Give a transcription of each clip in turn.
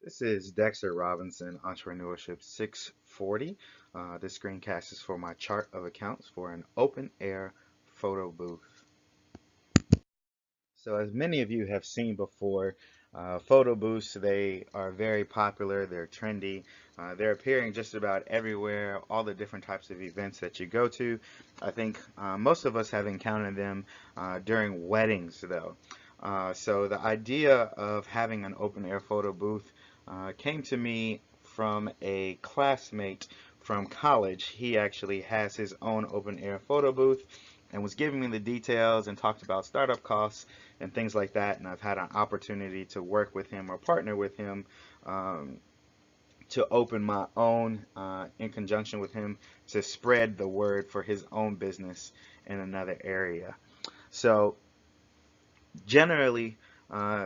This is Dexter Robinson, Entrepreneurship 640. This screencast is for my chart of accounts for an open air photo booth. So, as many of you have seen before, photo booths, they are very popular, they're trendy, they're appearing just about everywhere, all the different types of events that you go to. I think most of us have encountered them during weddings, though. So the idea of having an open air photo booth came to me from a classmate from college. He actually has his own open air photo booth and was giving me the details and talked about startup costs and things like that. And I've had an opportunity to work with him or partner with him um, to open my own in conjunction with him to spread the word for his own business in another area. So generally,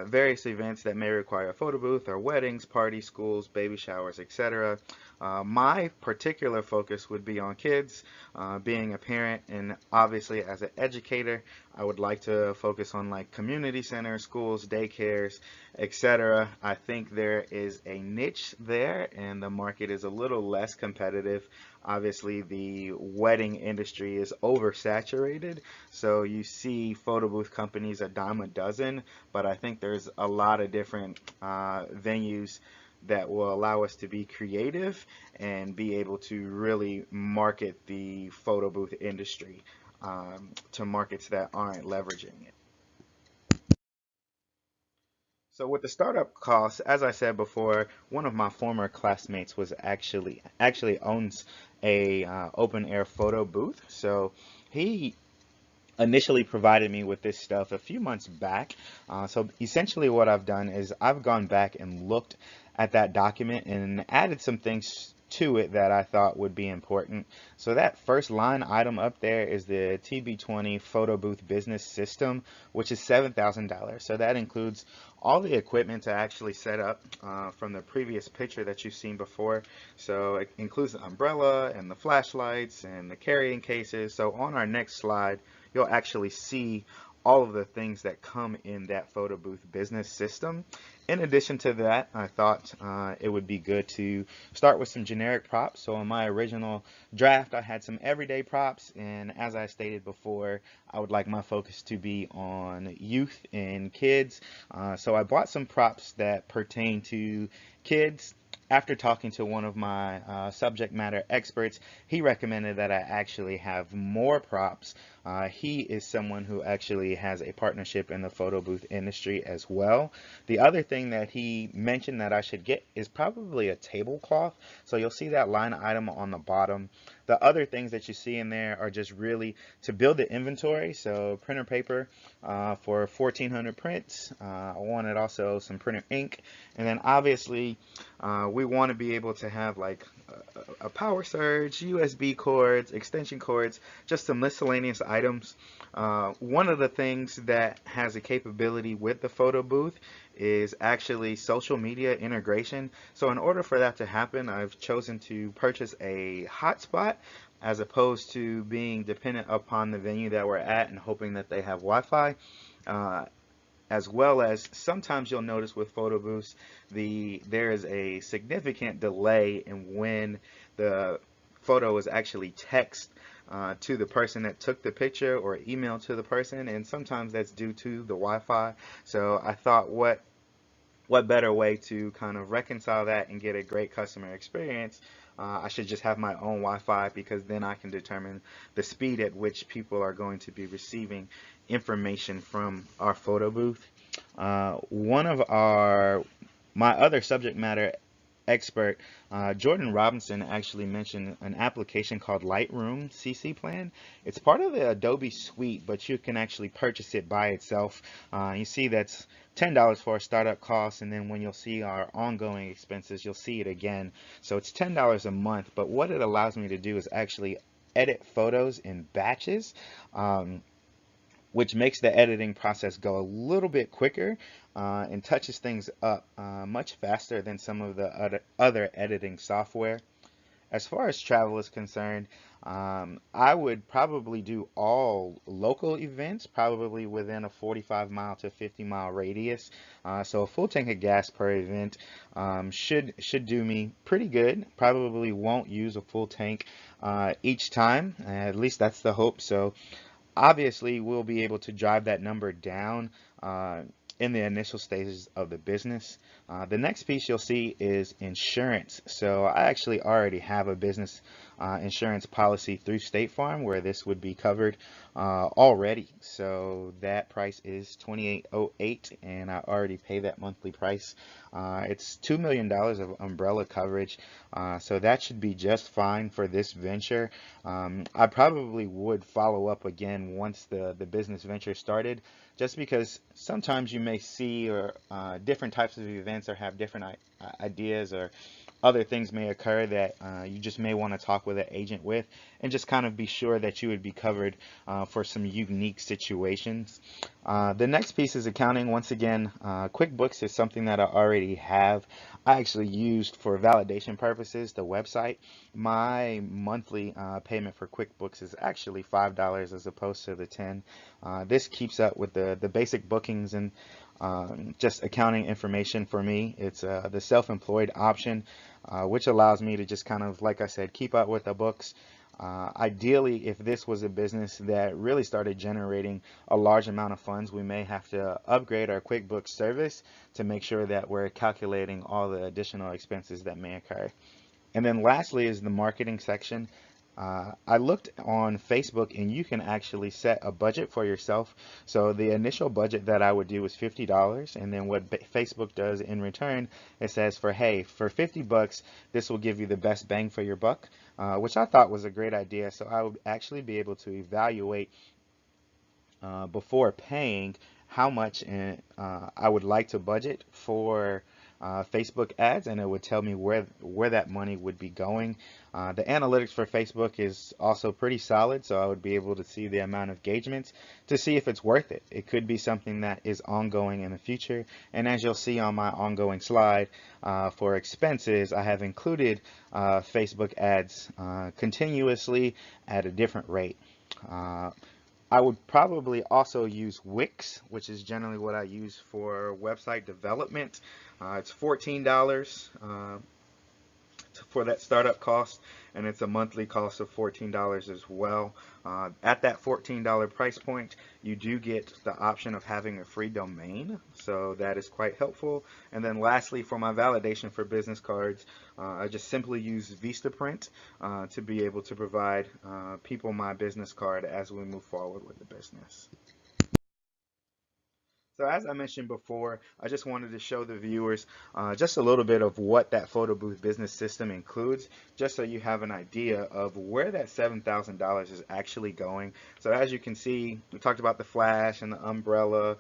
various events that may require a photo booth are weddings, parties, schools, baby showers, etc. My particular focus would be on kids. Being a parent and obviously as an educator, I would like to focus on like community centers, schools, daycares, etc. I think there is a niche there and the market is a little less competitive. Obviously, the wedding industry is oversaturated, so you see photo booth companies a dime a dozen, but I think there's a lot of different venues that will allow us to be creative and be able to really market the photo booth industry to markets that aren't leveraging it. So with the startup costs, as I said before, one of my former classmates was actually owns a open air photo booth. So he initially provided me with this stuff a few months back. So essentially what I've done is I've gone back and looked at that document and added some things to it that I thought would be important. So that first line item up there is the TB20 photo booth business system, which is $7,000. So that includes all the equipment to actually set up from the previous picture that you've seen before. So it includes the umbrella and the flashlights and the carrying cases. So on our next slide, you'll actually see all of the things that come in that photo booth business system. In addition to that, I thought it would be good to start with some generic props. So in my original draft, I had some everyday props, and as I stated before, I would like my focus to be on youth and kids. So I bought some props that pertain to kids. After talking to one of my subject matter experts, he recommended that I actually have more props. He is someone who actually has a partnership in the photo booth industry as well. The other thing that he mentioned that I should get is probably a tablecloth. So you'll see that line item on the bottom. The other things that you see in there are just really to build the inventory. So printer paper for 1,400 prints. I wanted also some printer ink. And then obviously we want to be able to have like a power surge, USB cords, extension cords, just some miscellaneous items. One of the things that has a capability with the photo booth is actually social media integration. So in order for that to happen, I've chosen to purchase a hotspot as opposed to being dependent upon the venue that we're at and hoping that they have Wi-Fi. Uh, as well as sometimes you'll notice with photo booths there is a significant delay in when the photo is actually text to the person that took the picture or email to the person, and sometimes that's due to the Wi-Fi. So I thought what better way to kind of reconcile that and get a great customer experience. I should just have my own Wi-Fi because then I can determine the speed at which people are going to be receiving information from our photo booth. One of my other subject matter expert, Jordan Robinson, actually mentioned an application called Lightroom CC Plan. It's part of the Adobe suite, but you can actually purchase it by itself. You see that's $10 for a startup cost, and then when you'll see our ongoing expenses, you'll see it again. So it's $10 a month, but what it allows me to do is actually edit photos in batches. Which makes the editing process go a little bit quicker and touches things up much faster than some of the other editing software. As far as travel is concerned, I would probably do all local events, probably within a 45-mile to 50-mile radius. So a full tank of gas per event should do me pretty good. Probably won't use a full tank each time. At least that's the hope. So obviously we'll be able to drive that number down uh, in the initial stages of the business. The next piece you'll see is insurance. So I actually already have a business insurance policy through State Farm where this would be covered already. So that price is $28.08, and I already pay that monthly price. It's $2 million of umbrella coverage, so that should be just fine for this venture. I probably would follow up again once the business venture started, just because sometimes you may see or different types of events or have different ideas, or other things may occur that you just may want to talk with an agent with, and just kind of be sure that you would be covered for some unique situations. The next piece is accounting. Once again, QuickBooks is something that I already have. I actually used for validation purposes the website. My monthly payment for QuickBooks is actually $5 as opposed to the 10. This keeps up with the basic bookings and just accounting information for me. It's the self-employed option, which allows me to just kind of, like I said, keep up with the books. Ideally, if this was a business that really started generating a large amount of funds, we may have to upgrade our QuickBooks service to make sure that we're calculating all the additional expenses that may occur. And then lastly is the marketing section. I looked on Facebook, and you can actually set a budget for yourself. So the initial budget that I would do was $50, and then what Facebook does in return, it says hey, for 50 bucks, this will give you the best bang for your buck, which I thought was a great idea. So I would actually be able to evaluate before paying how much I would like to budget for Facebook ads, and it would tell me where that money would be going. The analytics for Facebook is also pretty solid, so I would be able to see the amount of engagements to see if it's worth it. It could be something that is ongoing in the future, and as you'll see on my ongoing slide, for expenses, I have included Facebook ads continuously at a different rate. I would probably also use Wix, which is generally what I use for website development. It's $14 for that startup cost, and it's a monthly cost of $14 as well. At that $14 price point, you do get the option of having a free domain, so that is quite helpful. And then lastly, for my validation for business cards, I just simply use Vistaprint to be able to provide people my business card as we move forward with the business. So as I mentioned before, I just wanted to show the viewers just a little bit of what that photo booth business system includes, just so you have an idea of where that $7,000 is actually going. So as you can see, we talked about the flash and the umbrella,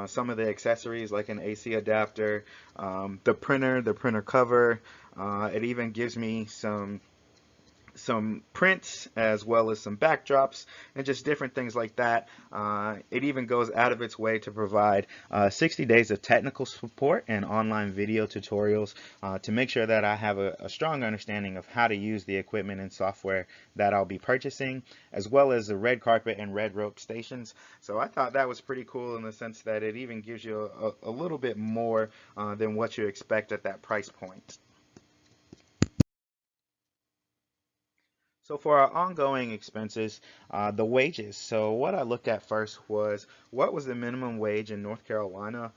some of the accessories like an AC adapter, the printer cover. It even gives me some prints as well as some backdrops and just different things like that. It even goes out of its way to provide 60 days of technical support and online video tutorials to make sure that I have a strong understanding of how to use the equipment and software that I'll be purchasing, as well as the red carpet and red rope stations. So I thought that was pretty cool in the sense that it even gives you a little bit more than what you expect at that price point. So for our ongoing expenses, the wages. So what I looked at first was what was the minimum wage in North Carolina,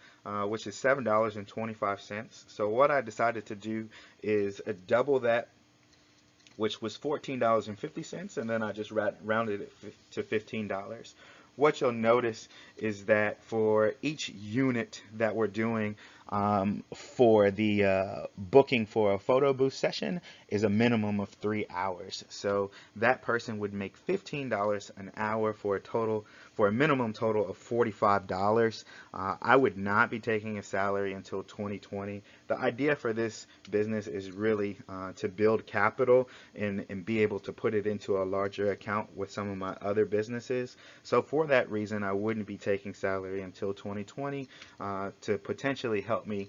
which is $7.25. So what I decided to do is double that, which was $14.50, and then I just rounded it to $15. What you'll notice is that for each unit that we're doing for the booking for a photo booth session is a minimum of 3 hours. So that person would make $15 an hour for a minimum total of $45. I would not be taking a salary until 2020. The idea for this business is really to build capital and be able to put it into a larger account with some of my other businesses. So for that reason, I wouldn't be taking salary until 2020 to potentially help me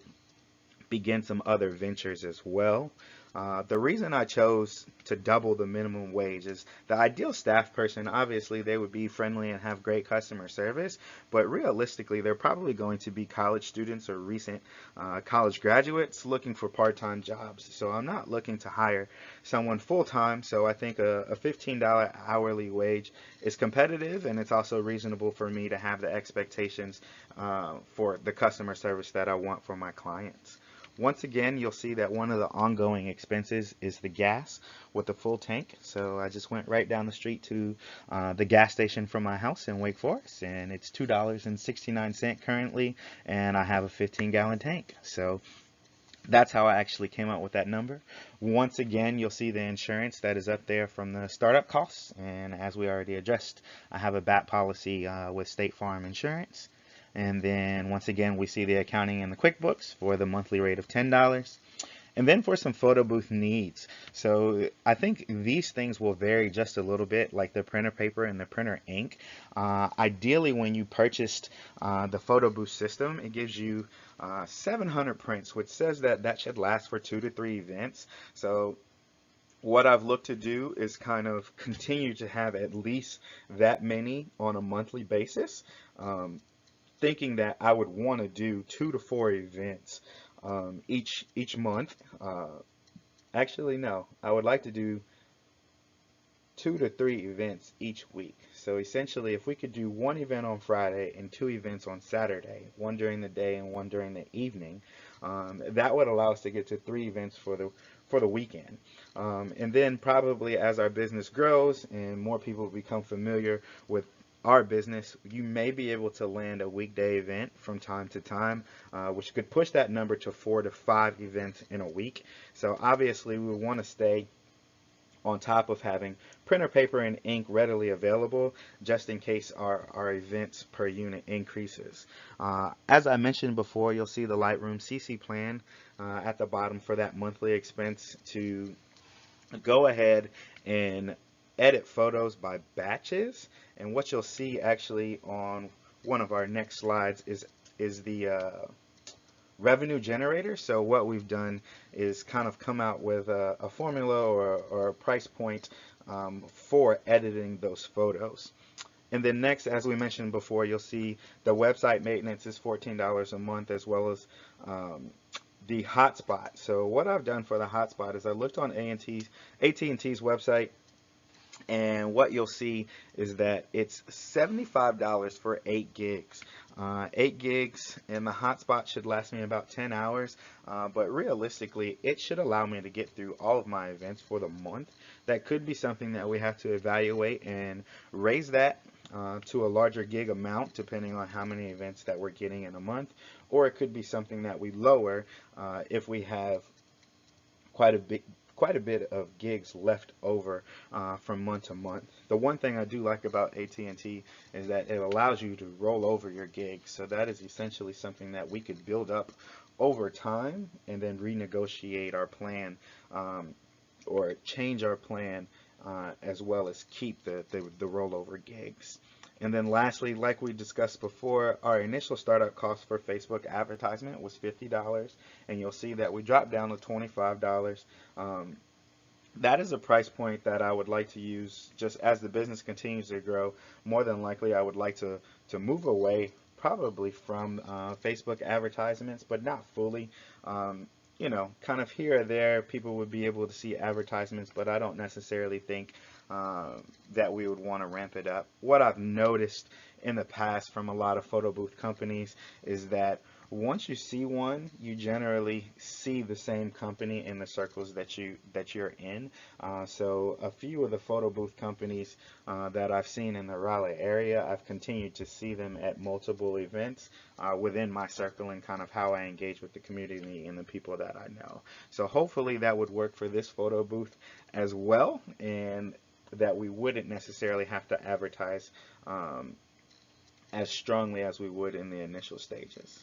begin some other ventures as well. The reason I chose to double the minimum wage is the ideal staff person, obviously, they would be friendly and have great customer service, but realistically, they're probably going to be college students or recent college graduates looking for part-time jobs. So I'm not looking to hire someone full-time, so I think a $15 hourly wage is competitive, and it's also reasonable for me to have the expectations for the customer service that I want for my clients. Once again, you'll see that one of the ongoing expenses is the gas with the full tank. So I just went right down the street to the gas station from my house in Wake Forest, and it's $2.69 currently, and I have a 15-gallon tank. So that's how I actually came up with that number. Once again, you'll see the insurance that is up there from the startup costs, and as we already addressed, I have a BAT policy with State Farm Insurance. And then once again, we see the accounting and the QuickBooks for the monthly rate of $10. And then for some photo booth needs. So I think these things will vary just a little bit, like the printer paper and the printer ink. Ideally, when you purchased the photo booth system, it gives you 700 prints, which says that that should last for 2 to 3 events. So what I've looked to do is kind of continue to have at least that many on a monthly basis. Thinking that I would want to do 2 to 4 events each month. Actually, no, I would like to do 2 to 3 events each week. So essentially, if we could do 1 event on Friday and 2 events on Saturday, one during the day and one during the evening, that would allow us to get to 3 events for the weekend. And then probably as our business grows and more people become familiar with our business, you may be able to land a weekday event from time to time, which could push that number to 4 to 5 events in a week. So obviously we want to stay on top of having printer paper and ink readily available just in case our events per unit increases. As I mentioned before, you'll see the Lightroom CC plan at the bottom for that monthly expense to go ahead and edit photos by batches. And what you'll see actually on one of our next slides is the revenue generator. So what we've done is kind of come out with a formula or a price point for editing those photos. And then next, as we mentioned before, you'll see the website maintenance is $14 a month, as well as the hotspot. So what I've done for the hotspot is I looked on AT&T's website, and what you'll see is that it's $75 for 8 gigs. 8 gigs, and the hotspot should last me about 10 hours, but realistically, it should allow me to get through all of my events for the month. That could be something that we have to evaluate and raise that to a larger gig amount, depending on how many events that we're getting in a month, or it could be something that we lower if we have quite a bit of gigs left over from month to month. The one thing I do like about AT&T is that it allows you to roll over your gigs. So that is essentially something that we could build up over time and then renegotiate our plan or change our plan as well as keep the rollover gigs. And then lastly, like we discussed before, our initial startup cost for Facebook advertisement was $50, and you'll see that we dropped down to $25. That is a price point that I would like to use just as the business continues to grow. More than likely, I would like to move away probably from Facebook advertisements, but not fully. You know, kind of here or there, people would be able to see advertisements, but I don't necessarily think that we would want to ramp it up. What I've noticed in the past from a lot of photo booth companies is that once you see one, you generally see the same company in the circles that you're in. So a few of the photo booth companies that I've seen in the Raleigh area, I've continued to see them at multiple events within my circle and kind of how I engage with the community and the people that I know. So hopefully that would work for this photo booth as well, and that we wouldn't necessarily have to advertise as strongly as we would in the initial stages.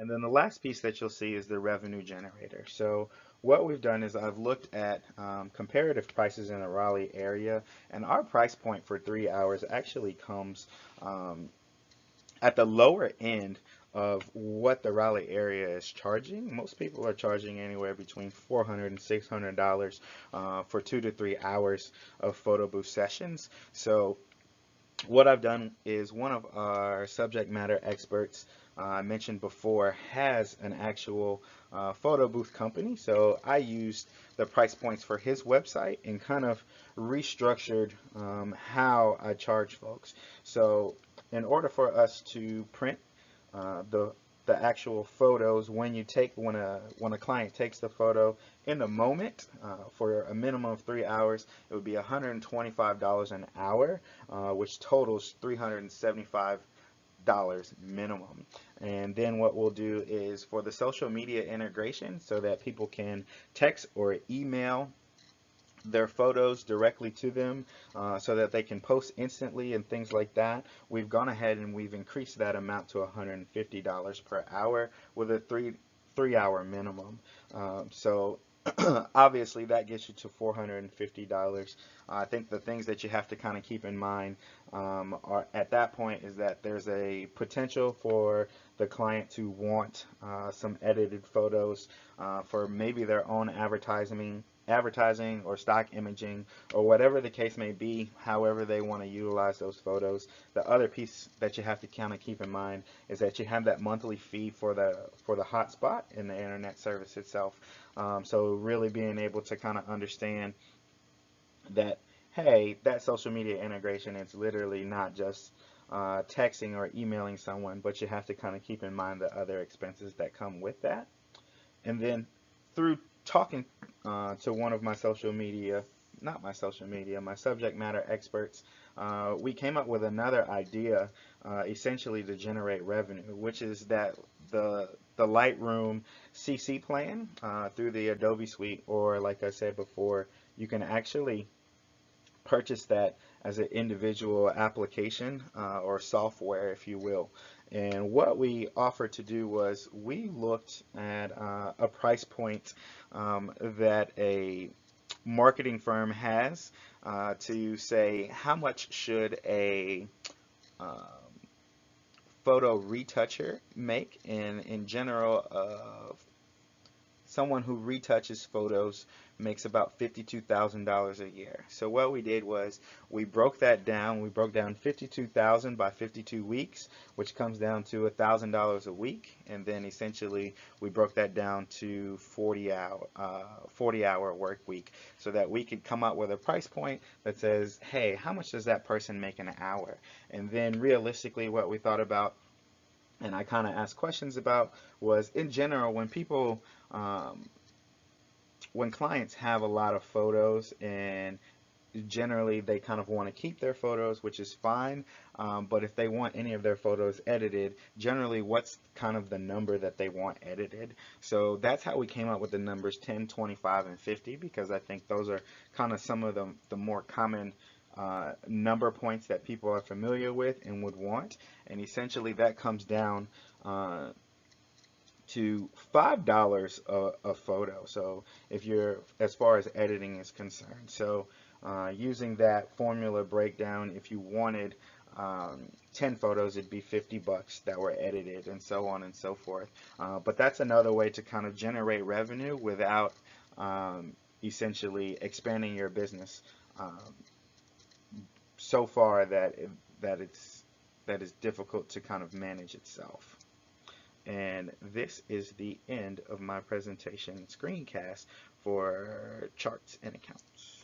And then the last piece that you'll see is the revenue generator. So what we've done is I've looked at comparative prices in the Raleigh area, and our price point for 3 hours actually comes at the lower end of what the Raleigh area is charging. Most people are charging anywhere between $400 and $600 for 2 to 3 hours of photo booth sessions. So what I've done is one of our subject matter experts I mentioned before has an actual photo booth company. So I used the price points for his website and kind of restructured how I charge folks. So in order for us to print the actual photos when a client takes the photo in the moment for a minimum of 3 hours, it would be $125 an hour, which totals $375 minimum. And then what we'll do is for the social media integration so that people can text or email their photos directly to them so that they can post instantly and things like that. We've gone ahead and we've increased that amount to $150 per hour with a three hour minimum. So obviously that gets you to $450. I think the things that you have to kind of keep in mind are at that point is that there's a potential for the client to want some edited photos for maybe their own advertising or stock imaging or whatever the case may be, however they want to utilize those photos. The other piece that you have to kind of keep in mind is that you have that monthly fee for the hotspot in the internet service itself. So really being able to kind of understand that, hey, that social media integration is literally not just texting or emailing someone, but you have to kind of keep in mind the other expenses that come with that. And then through talking to one of my my subject matter experts, we came up with another idea essentially to generate revenue, which is that the Lightroom CC plan through the Adobe Suite, or like I said before, you can actually purchase that as an individual application or software, if you will. And what we offered to do was we looked at a price point that a marketing firm has to say how much should a um, photo retoucher make in general. Someone who retouches photos makes about $52,000 a year. So what we did was we broke that down. We broke down 52,000 by 52 weeks, which comes down to $1,000 a week. And then essentially we broke that down to 40-hour work week, so that we could come up with a price point that says, hey, how much does that person make an hour? And then realistically, what we thought about and I kind of asked questions about was, in general, when clients have a lot of photos, and generally they kind of want to keep their photos, which is fine, but if they want any of their photos edited, generally what's kind of the number that they want edited? So that's how we came up with the numbers 10, 25, and 50, because I think those are kind of some of the more common number points that people are familiar with and would want. And essentially that comes down to $5 a photo. So if you're, as far as editing is concerned. So using that formula breakdown, if you wanted 10 photos, it'd be $50 that were edited, and so on and so forth. But that's another way to kind of generate revenue without essentially expanding your business so far that it's difficult to kind of manage itself. And this is the end of my presentation screencast for charts and accounts.